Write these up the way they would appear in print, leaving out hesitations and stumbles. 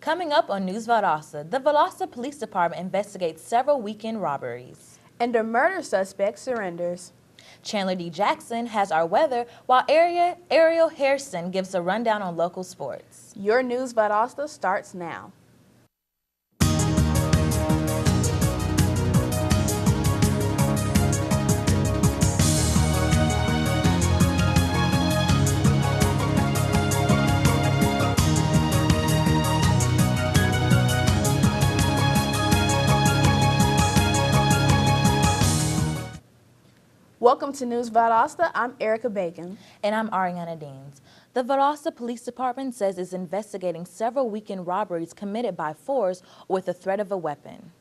Coming up on News Valdosta, the Valdosta Police Department investigates several weekend robberies. And a murder suspect surrenders. Chandler D. Jackson has our weather, while Ariel Harrison gives a rundown on local sports. Your News Valdosta starts now. Welcome to News Valdosta. I'm Erica Bacon. And I'm Ariana Deans. The Valdosta Police Department says it's investigating several weekend robberies committed by force with the threat of a weapon.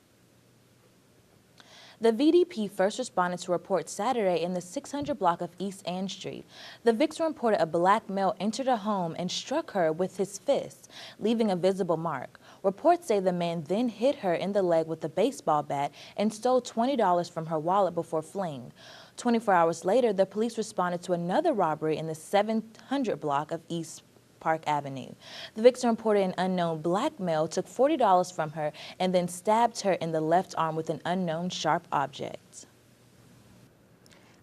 The VDP first responded to report Saturday in the 600 block of East Ann Street. The victim reported a black male entered a home and struck her with his fist, leaving a visible mark. Reports say the man then hit her in the leg with a baseball bat and stole $20 from her wallet before fleeing. 24 hours later, the police responded to another robbery in the 700 block of East Park Avenue. The victim reported an unknown black male took $40 from her and then stabbed her in the left arm with an unknown sharp object.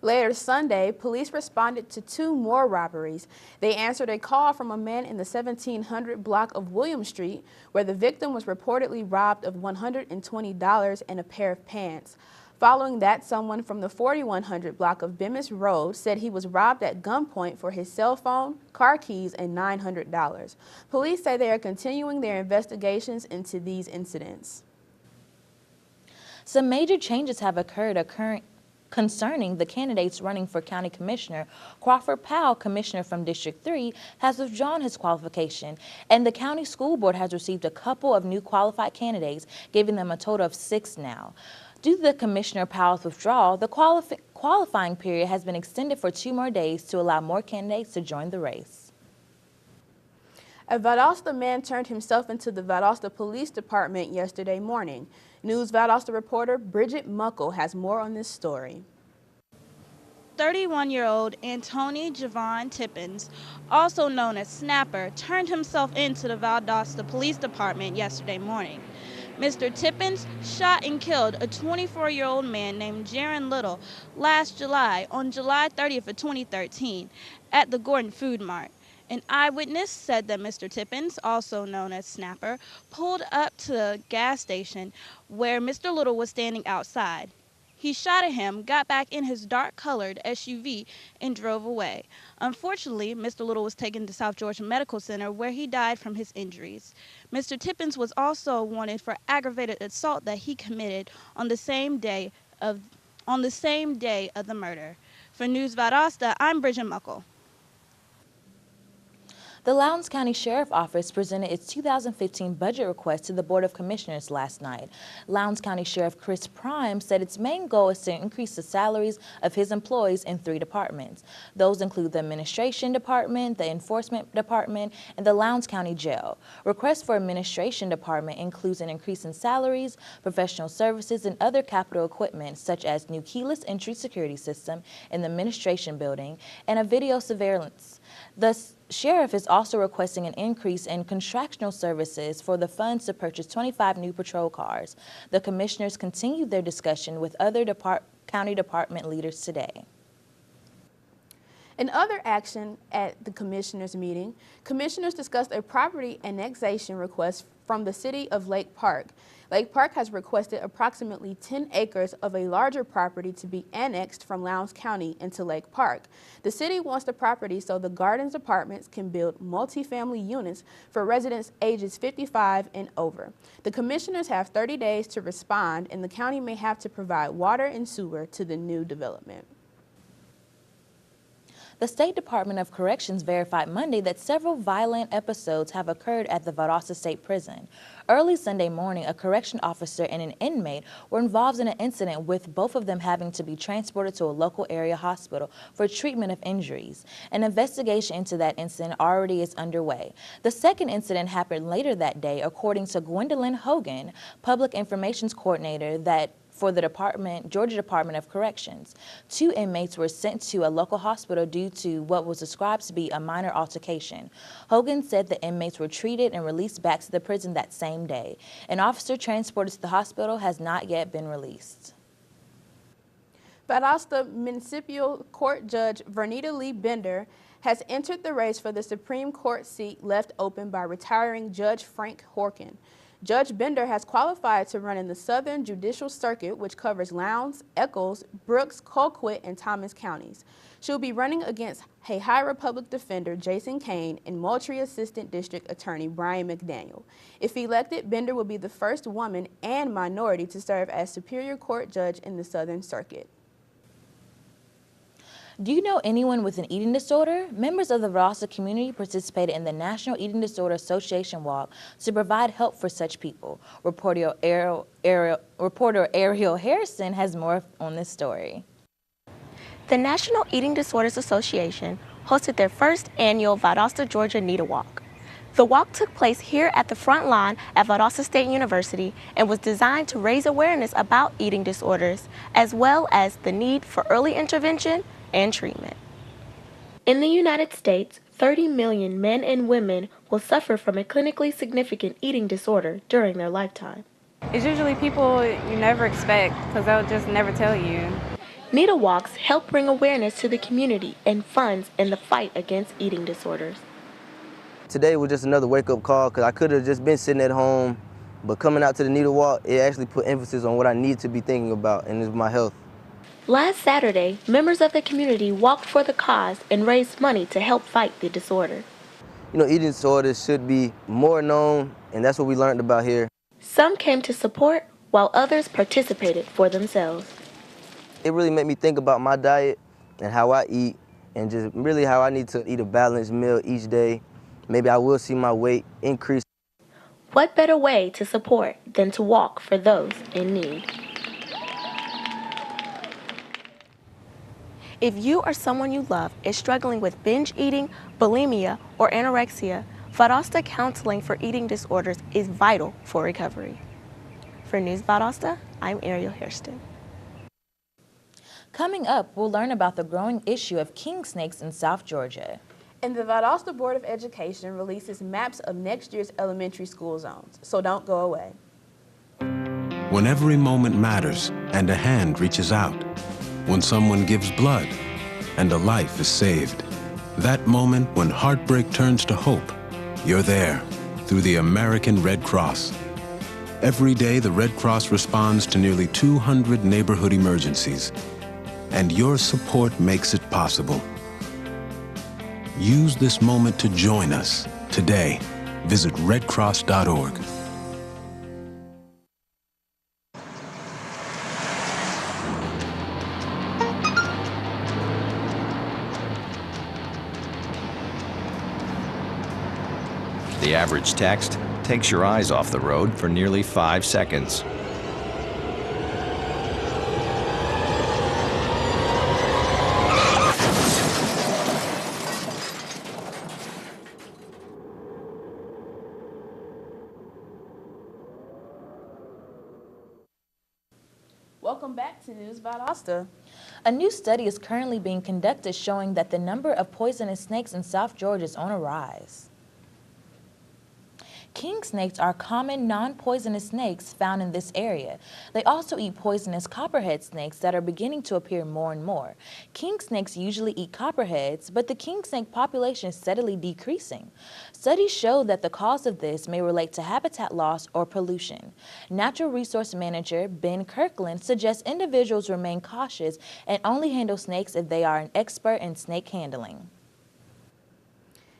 Later Sunday, police responded to two more robberies. They answered a call from a man in the 1700 block of William Street, where the victim was reportedly robbed of $120 and a pair of pants. Following that, someone from the 4100 block of Bemis Road said he was robbed at gunpoint for his cell phone, car keys, and $900. Police say they are continuing their investigations into these incidents. Some major changes have occurred concerning the candidates running for County Commissioner. Crawford Powell, Commissioner from District 3, has withdrawn his qualification, and the County School Board has received a couple of new qualified candidates, giving them a total of 6 now. Due to the Commissioner Powell's withdrawal, the qualifying period has been extended for 2 more days to allow more candidates to join the race. A Valdosta man turned himself into the Valdosta Police Department yesterday morning. News Valdosta reporter Bridget Muckle has more on this story. 31-year-old Antony Javon Tippins, also known as Snapper, turned himself into the Valdosta Police Department yesterday morning. Mr. Tippins shot and killed a 24-year-old man named Jaron Little last July, on July 30th of 2013, at the Gordon Food Mart. An eyewitness said that Mr. Tippins, also known as Snapper, pulled up to the gas station where Mr. Little was standing outside. He shot at him, got back in his dark-colored SUV, and drove away. Unfortunately, Mr. Little was taken to South Georgia Medical Center, where he died from his injuries. Mr. Tippins was also wanted for aggravated assault that he committed on the same day of the murder. For News Valdosta, I'm Bridget Muckle. The Lowndes County Sheriff Office presented its 2015 budget request to the Board of Commissioners last night. Lowndes County Sheriff Chris Prime said its main goal is to increase the salaries of his employees in 3 departments. Those include the Administration Department, the Enforcement Department, and the Lowndes County Jail. Requests for Administration Department includes an increase in salaries, professional services, and other capital equipment such as new keyless entry security system in the Administration Building and a video surveillance. The Sheriff is also requesting an increase in contractual services for the funds to purchase 25 new patrol cars. The commissioners continued their discussion with other county department leaders today. In other action at the commissioners' meeting, commissioners discussed a property annexation request from the city of Lake Park. Lake Park has requested approximately 10 acres of a larger property to be annexed from Lowndes County into Lake Park. The city wants the property so the Gardens Apartments can build multifamily units for residents ages 55 and over. The commissioners have 30 days to respond, and the county may have to provide water and sewer to the new development. The State Department of Corrections verified Monday that several violent episodes have occurred at the Valdosta State Prison. Early Sunday morning, a correction officer and an inmate were involved in an incident, with both of them having to be transported to a local area hospital for treatment of injuries. An investigation into that incident already is underway. The second incident happened later that day, according to Gwendolyn Hogan, Public Information Coordinator for the Georgia Department of Corrections. 2 inmates were sent to a local hospital due to what was described to be a minor altercation. Hogan said the inmates were treated and released back to the prison that same day. An officer transported to the hospital has not yet been released. Valdosta Municipal Court Judge Vernita Lee Bender has entered the race for the Supreme Court seat left open by retiring Judge Frank Horkin. Judge Bender has qualified to run in the Southern Judicial Circuit, which covers Lowndes, Eccles, Brooks, Colquitt, and Thomas counties. She will be running against Ohio Public Defender Jason Kane and Moultrie Assistant District Attorney Brian McDaniel. If elected, Bender will be the first woman and minority to serve as Superior Court Judge in the Southern Circuit. Do you know anyone with an eating disorder? Members of the Valdosta community participated in the National Eating Disorder Association Walk to provide help for such people. Reporter Ariel Harrison has more on this story. The National Eating Disorders Association hosted their first annual Valdosta, Georgia NEDA Walk. The walk took place here at the front line at Valdosta State University and was designed to raise awareness about eating disorders, as well as the need for early intervention and treatment. In the United States, 30 million men and women will suffer from a clinically significant eating disorder during their lifetime. It's usually people you never expect because they'll just never tell you. NEDA walks help bring awareness to the community and funds in the fight against eating disorders. Today was just another wake-up call because I could have just been sitting at home, but coming out to the NEDA walk, it actually put emphasis on what I need to be thinking about, and it's my health. Last Saturday, members of the community walked for the cause and raised money to help fight the disorder. You know, eating disorders should be more known, and that's what we learned about here. Some came to support, while others participated for themselves. It really made me think about my diet and how I eat, and just really how I need to eat a balanced meal each day. Maybe I will see my weight increase. What better way to support than to walk for those in need? If you or someone you love is struggling with binge eating, bulimia, or anorexia, Valdosta Counseling for Eating Disorders is vital for recovery. For News Valdosta, I'm Ariel Hairston. Coming up, we'll learn about the growing issue of king snakes in South Georgia. And the Valdosta Board of Education releases maps of next year's elementary school zones, so don't go away. When every moment matters and a hand reaches out, when someone gives blood and a life is saved, that moment when heartbreak turns to hope, you're there through the American Red Cross. Every day, the Red Cross responds to nearly 200 neighborhood emergencies, and your support makes it possible. Use this moment to join us today. Visit redcross.org. The average text takes your eyes off the road for nearly 5 seconds. Welcome back to News Valdosta. A new study is currently being conducted showing that the number of poisonous snakes in South Georgia is on a rise. King snakes are common non-poisonous snakes found in this area. They also eat poisonous copperhead snakes that are beginning to appear more and more. King snakes usually eat copperheads, but the king snake population is steadily decreasing. Studies show that the cause of this may relate to habitat loss or pollution. Natural Resource Manager Ben Kirkland suggests individuals remain cautious and only handle snakes if they are an expert in snake handling.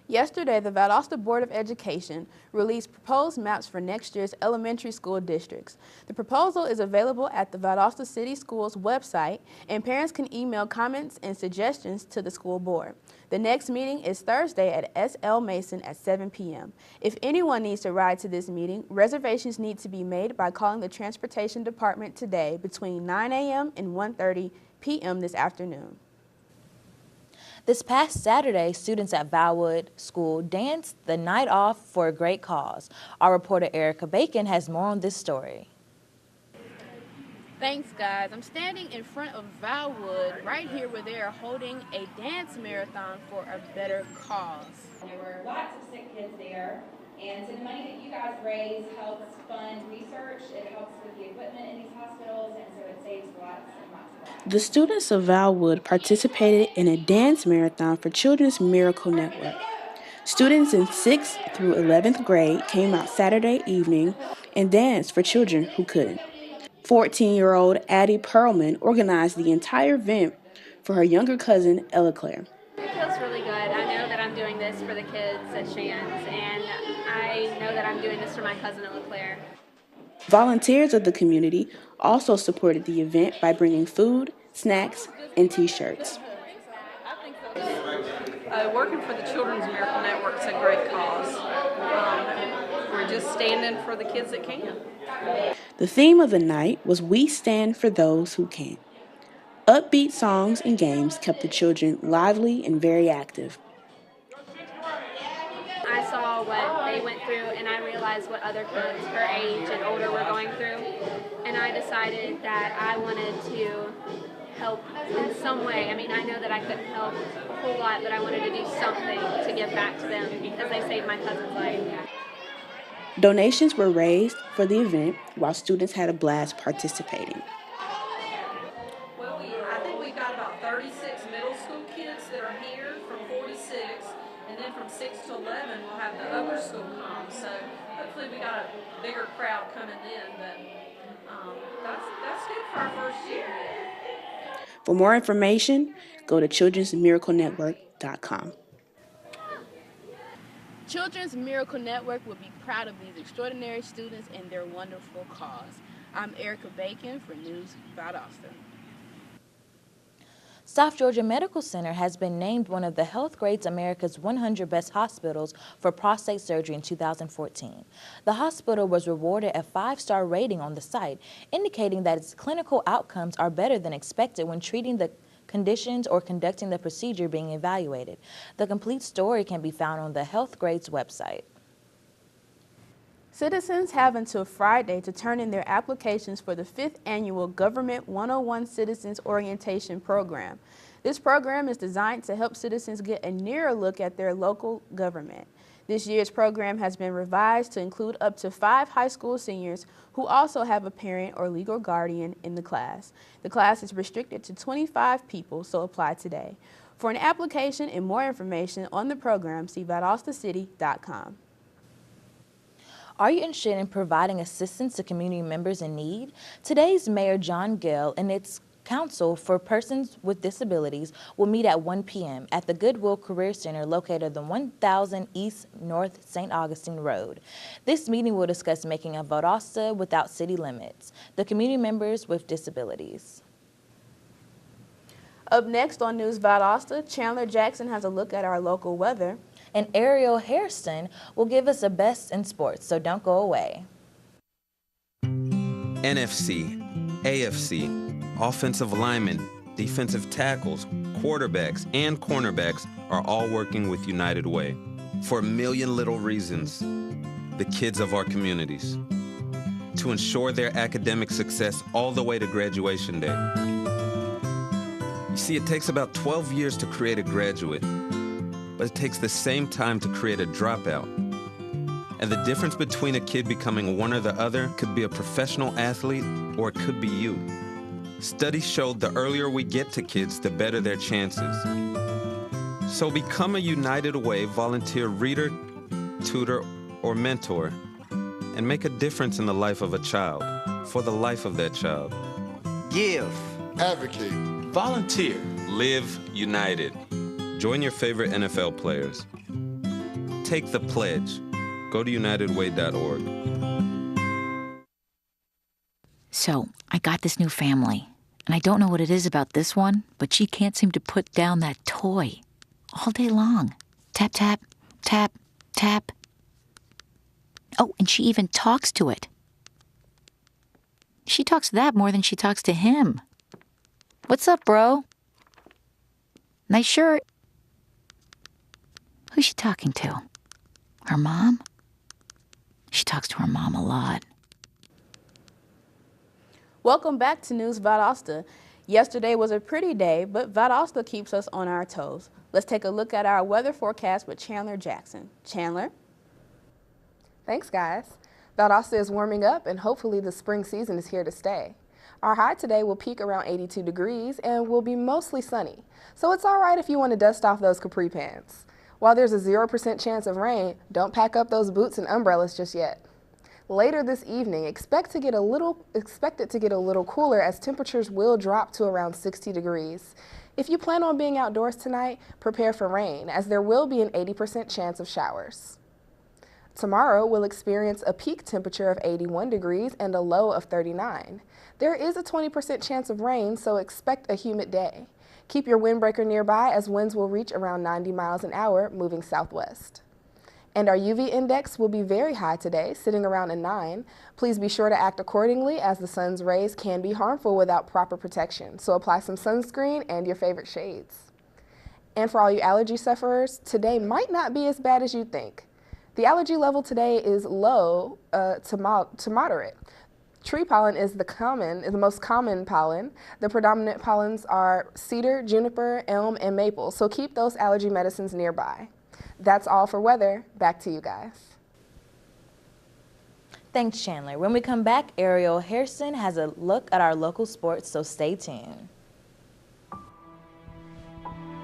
Yesterday, the Valdosta Board of Education released proposed maps for next year's elementary school districts. The proposal is available at the Valdosta City Schools website, and parents can email comments and suggestions to the school board. The next meeting is Thursday at S.L. Mason at 7 p.m. If anyone needs to ride to this meeting, reservations need to be made by calling the Transportation Department today between 9 a.m. and 1:30 p.m. this afternoon. This past Saturday, students at Valwood School danced the night off for a great cause. Our reporter Erica Bacon has more on this story. Thanks, guys. I'm standing in front of Valwood, right here where they are holding a dance marathon for a better cause. There were lots of sick kids there, and so the money that you guys raise helps fund research, it helps with the equipment in these hospitals, and so it saves lots and lots of lives. The students of Valwood participated in a dance marathon for Children's Miracle Network. Students in 6th through 11th grade came out Saturday evening and danced for children who couldn't. 14-year-old Addie Perlman organized the entire event for her younger cousin, Ella Claire. It feels really good. I know that I'm doing this for the kids at Shands, and I know that I'm doing this for my cousin, Ella Claire. Volunteers of the community also supported the event by bringing food, snacks, and T-shirts. Working for the Children's Miracle Network is a great cause. We're just standing for the kids that can. The theme of the night was We Stand for Those Who Can't. Upbeat songs and games kept the children lively and very active. I saw what they went through, and I realized what other kids her age and older were going through, and I decided that I wanted to help in some way. I mean, I know that I couldn't help a whole lot, but I wanted to do something to give back to them because they saved my cousin's life. Donations were raised for the event while students had a blast participating. Well, I think we've got about 36 middle school kids that are here from 46, and then from 6 to 11 we'll have the upper school come. So hopefully we got a bigger crowd coming in, but that's good for our first year. For more information, go to childrensmiraclenetwork.com. Children's Miracle Network will be proud of these extraordinary students and their wonderful cause. I'm Erica Bacon for News Valdosta. South Georgia Medical Center has been named one of the Health Grades America's 100 Best Hospitals for prostate surgery in 2014. The hospital was rewarded a 5-star rating on the site, indicating that its clinical outcomes are better than expected when treating the conditions or conducting the procedure being evaluated. The complete story can be found on the Health Grades website. Citizens have until Friday to turn in their applications for the 5th annual Government 101 Citizens Orientation Program. This program is designed to help citizens get a nearer look at their local government. This year's program has been revised to include up to 5 high school seniors who also have a parent or legal guardian in the class. The class is restricted to 25 people, so apply today. For an application and more information on the program, see ValdostaCity.com. Are you interested in providing assistance to community members in need? Today's Mayor John Gale and its Council for Persons with Disabilities will meet at 1 p.m. at the Goodwill Career Center located on 1000 East North St. Augustine Road. This meeting will discuss making a Valdosta without city limits, the community members with disabilities. Up next on News Valdosta, Chandler Jackson has a look at our local weather. And Ariel Hairston will give us a best in sports, so don't go away. NFC, AFC, offensive linemen, defensive tackles, quarterbacks, and cornerbacks are all working with United Way for a million little reasons. The kids of our communities, to ensure their academic success all the way to graduation day. You see, it takes about 12 years to create a graduate, but it takes the same time to create a dropout. And the difference between a kid becoming one or the other could be a professional athlete, or it could be you. Studies showed the earlier we get to kids, the better their chances. So become a United Way volunteer reader, tutor, or mentor, and make a difference in the life of a child, for the life of that child. Give. Advocate. Volunteer. Live united. Join your favorite NFL players. Take the pledge. Go to unitedway.org. So, I got this new family, and I don't know what it is about this one, but she can't seem to put down that toy all day long. Tap, tap, tap, tap. Oh, and she even talks to it. She talks to that more than she talks to him. What's up, bro? Nice shirt. Who's she talking to? Her mom? She talks to her mom a lot. Welcome back to News Valdosta. Yesterday was a pretty day, but Valdosta keeps us on our toes. Let's take a look at our weather forecast with Chandler Jackson. Chandler? Thanks, guys. Valdosta is warming up, and hopefully the spring season is here to stay. Our high today will peak around 82 degrees and will be mostly sunny, so it's all right if you want to dust off those capri pants. While there's a 0% chance of rain, don't pack up those boots and umbrellas just yet. Later this evening, expect it to get a little cooler as temperatures will drop to around 60 degrees. If you plan on being outdoors tonight, prepare for rain, as there will be an 80% chance of showers. Tomorrow, we'll experience a peak temperature of 81 degrees and a low of 39. There is a 20% chance of rain, so expect a humid day. Keep your windbreaker nearby, as winds will reach around 90 miles an hour, moving southwest. And our UV index will be very high today, sitting around a 9. Please be sure to act accordingly, as the sun's rays can be harmful without proper protection, so apply some sunscreen and your favorite shades. And for all you allergy sufferers, today might not be as bad as you think. The allergy level today is low to moderate. Tree pollen is the most common pollen. The predominant pollens are cedar, juniper, elm, and maple, so keep those allergy medicines nearby. That's all for weather. Back to you guys. Thanks, Chandler. When we come back, Ariel Hairston has a look at our local sports, so stay tuned.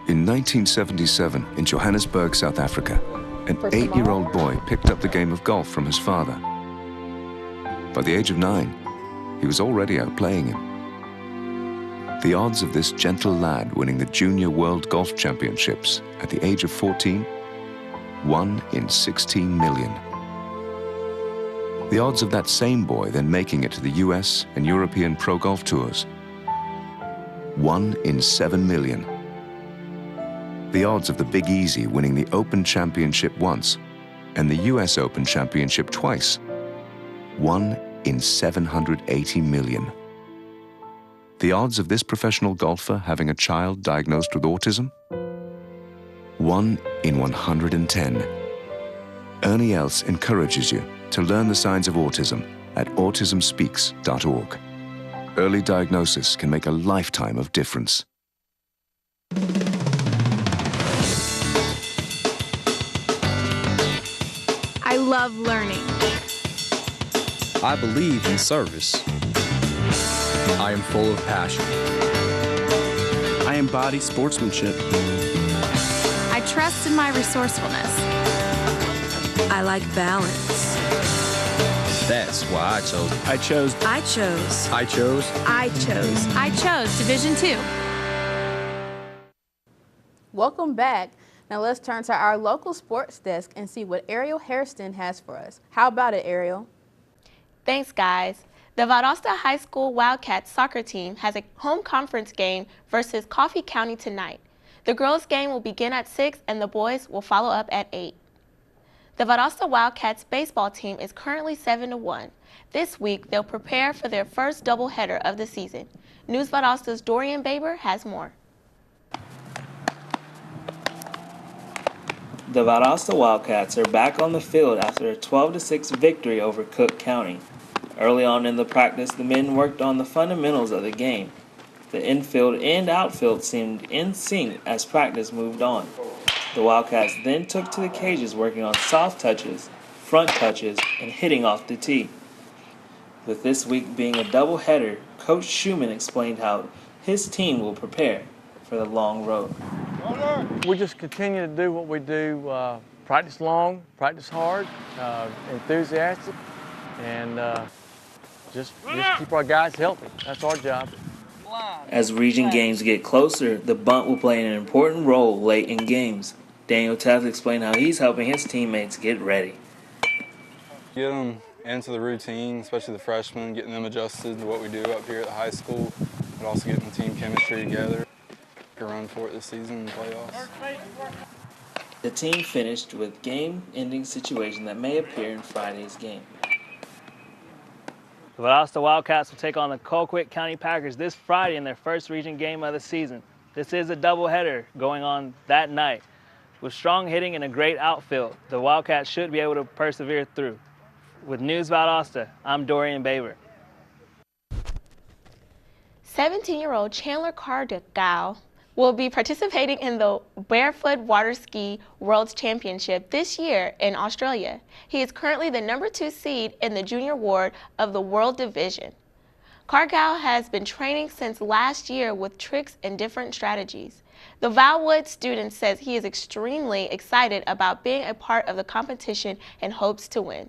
In 1977, in Johannesburg, South Africa, an 8-year-old boy picked up the game of golf from his father. By the age of 9, he was already outplaying him. The odds of this gentle lad winning the Junior World Golf Championships at the age of 14, 1 in 16 million. The odds of that same boy then making it to the US and European Pro Golf Tours, 1 in 7 million. The odds of the Big Easy winning the Open Championship once and the US Open Championship twice, 1 in 780 million. The odds of this professional golfer having a child diagnosed with autism, 1 in 110. Ernie Els encourages you to learn the signs of autism at autismspeaks.org. Early diagnosis can make a lifetime of difference. I love learning. I believe in service. I am full of passion. I embody sportsmanship. I trust in my resourcefulness. I like balance. That's why I chose Division II. Welcome back. Now let's turn to our local sports desk and see what Ariel Hairston has for us. How about it, Ariel? Thanks, guys. The Valdosta High School Wildcats soccer team has a home conference game versus Coffee County tonight. The girls' game will begin at 6 and the boys will follow up at 8. The Valdosta Wildcats baseball team is currently 7-1. This week, they'll prepare for their first doubleheader of the season. News Valdosta's Dorian Baber has more. The Valdosta Wildcats are back on the field after a 12-6 victory over Cook County. Early on in the practice, the men worked on the fundamentals of the game. The infield and outfield seemed in sync as practice moved on. The Wildcats then took to the cages working on soft touches, front touches, and hitting off the tee. With this week being a doubleheader, Coach Schumann explained how his team will prepare for the long road. We just continue to do what we do, practice long, practice hard, enthusiastic, and just keep our guys healthy. That's our job. As region games get closer, the bunt will play an important role late in games. Daniel Taft explained how he's helping his teammates get ready. Get them into the routine, especially the freshmen, getting them adjusted to what we do up here at the high school, but also getting the team chemistry together. Run for it this season in the playoffs. The team finished with game-ending situation that may appear in Friday's game. The Valdosta Wildcats will take on the Colquitt County Packers this Friday in their first region game of the season. This is a doubleheader going on that night. With strong hitting and a great outfield, the Wildcats should be able to persevere through. With News Valdosta, I'm Dorian Baber. 17-year-old Chandler Cardigal will be participating in the Barefoot Water Ski World Championship this year in Australia. He is currently the #2 seed in the junior ward of the World Division. Cargill has been training since last year with tricks and different strategies. The Valwood student says he is extremely excited about being a part of the competition and hopes to win.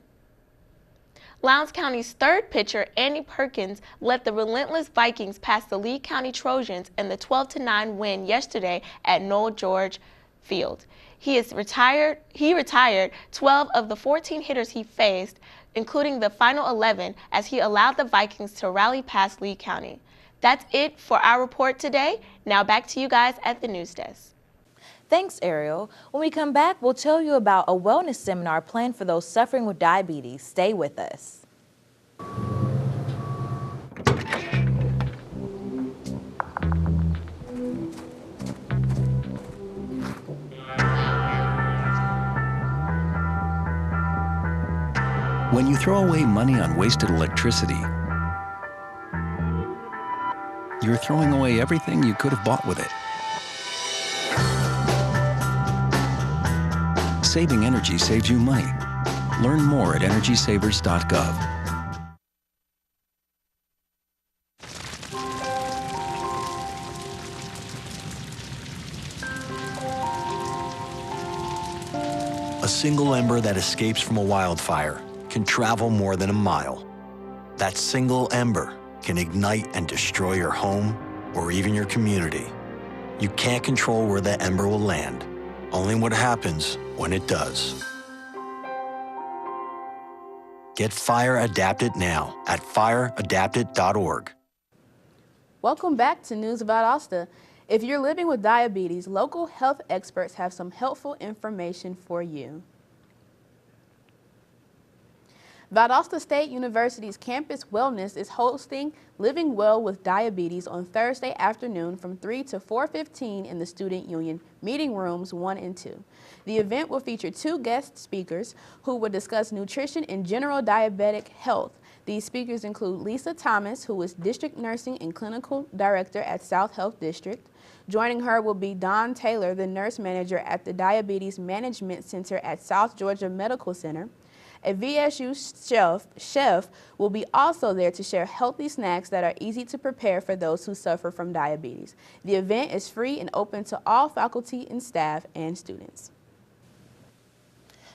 Lowndes County's third pitcher, Andy Perkins, led the relentless Vikings past the Lee County Trojans in the 12-9 win yesterday at Noel George Field. He retired 12 of the 14 hitters he faced, including the final 11, as he allowed the Vikings to rally past Lee County. That's it for our report today. Now back to you guys at the news desk. Thanks, Ariel. When we come back, we'll tell you about a wellness seminar planned for those suffering with diabetes. Stay with us. When you throw away money on wasted electricity, you're throwing away everything you could have bought with it. Saving energy saves you money. Learn more at energysavers.gov. A single ember that escapes from a wildfire can travel more than a mile. That single ember can ignite and destroy your home or even your community. You can't control where that ember will land, only what happens when it does. Get Fire Adapted now at fireadapted.org. Welcome back to News of Valdosta. If you're living with diabetes, local health experts have some helpful information for you. Valdosta State University's Campus Wellness is hosting Living Well with Diabetes on Thursday afternoon from 3 to 4:15 in the Student Union Meeting Rooms 1 and 2. The event will feature 2 guest speakers who will discuss nutrition and general diabetic health. These speakers include Lisa Thomas, who is District Nursing and Clinical Director at South Health District. Joining her will be Dawn Taylor, the Nurse Manager at the Diabetes Management Center at South Georgia Medical Center. A VSU chef will be also there to share healthy snacks that are easy to prepare for those who suffer from diabetes. The event is free and open to all faculty and staff and students.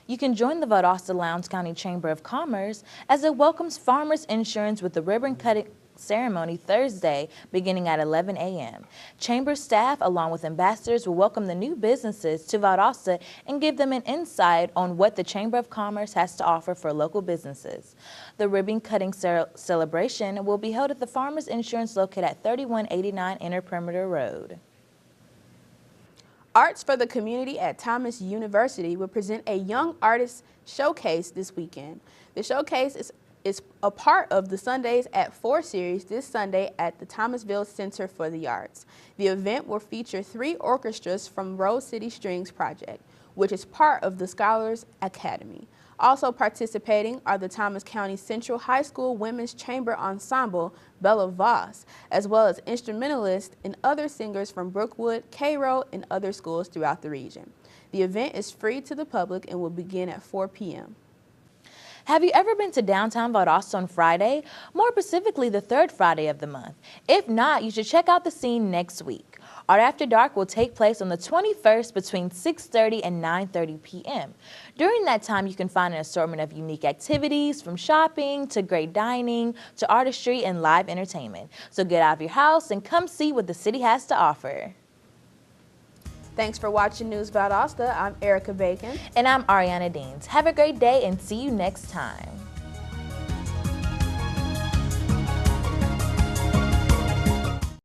You can join the Valdosta Lowndes County Chamber of Commerce as it welcomes Farmers Insurance with the ribbon-cutting ceremony Thursday beginning at 11 a.m. Chamber staff, along with ambassadors, will welcome the new businesses to Valdosta and give them an insight on what the Chamber of Commerce has to offer for local businesses. The ribbon-cutting celebration will be held at the Farmers Insurance located at 3189 Inner Perimeter Road. Arts for the Community at Thomas University will present a Young Artist Showcase this weekend. The showcase is a part of the Sundays at 4 series this Sunday at the Thomasville Center for the Arts. The event will feature 3 orchestras from Rose City Strings Project, which is part of the Scholars Academy. Also participating are the Thomas County Central High School Women's Chamber Ensemble, Bella Voss, as well as instrumentalists and other singers from Brookwood, Cairo, and other schools throughout the region. The event is free to the public and will begin at 4 p.m. Have you ever been to downtown Valdosta on Friday? More specifically, the 3rd Friday of the month. If not, you should check out the scene next week. Art After Dark will take place on the 21st between 6:30 and 9:30 p.m. During that time, you can find an assortment of unique activities, from shopping to great dining to artistry and live entertainment. So get out of your house and come see what the city has to offer. Thanks for watching News Valdosta. I'm Erica Bacon. And I'm Ariana Deans. Have a great day and see you next time.